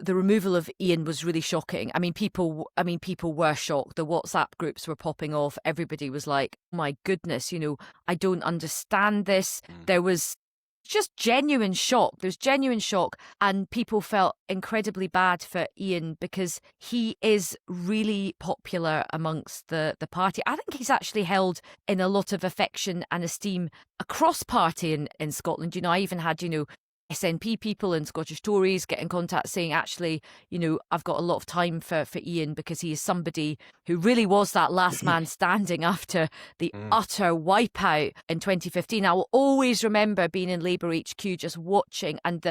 the removal of Ian was really shocking. People were shocked. The WhatsApp groups were popping off. Everybody was like, oh my goodness, I don't understand this. There was just genuine shock. There's genuine shock. And people felt incredibly bad for Ian because he is really popular amongst the party. I think he's actually held in a lot of affection and esteem across party in Scotland. I even had, SNP people and Scottish Tories get in contact saying, actually, I've got a lot of time for Ian because he is somebody who really was that last man standing after the utter wipeout in 2015. I will always remember being in Labour HQ just watching and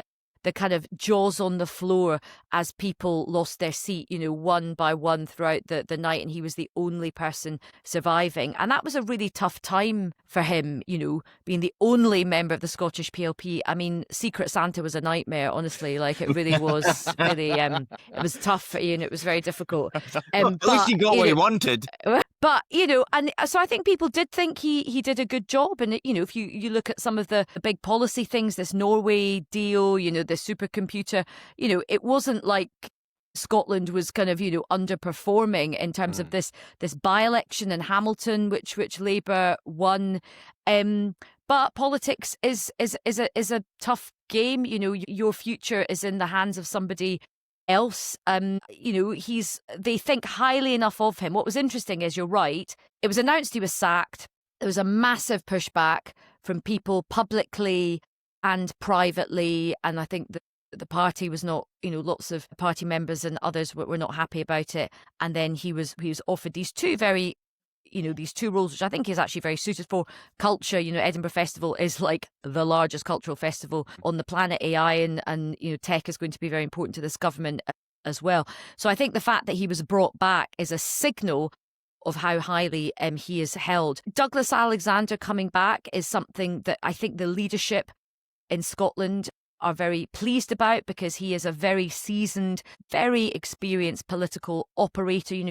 the kind of jaws on the floor as people lost their seat, one by one throughout the night. And he was the only person surviving. And that was a really tough time for him, being the only member of the Scottish PLP. I mean, Secret Santa was a nightmare, honestly. Like, it really was really, it was tough for Ian. It was very difficult. Well, at least he got what he wanted. But, and so I think people did think he did a good job. And, if you look at some of the big policy things, this Norway deal, the supercomputer, it wasn't like Scotland was kind of, underperforming in terms of this by-election in Hamilton, which Labour won. But politics is a tough game. Your future is in the hands of somebody else. They think highly enough of him. What was interesting is, you're right, it was announced he was sacked. There was a massive pushback from people publicly and privately, and I think that the party was not, lots of party members and others were not happy about it. And then he was offered these two these two roles, which I think is actually very suited for culture. Edinburgh Festival is like the largest cultural festival on the planet. AI and tech is going to be very important to this government as well. So I think the fact that he was brought back is a signal of how highly he is held. Douglas Alexander coming back is something that I think the leadership in Scotland are very pleased about, because he is a very seasoned, very experienced political operator.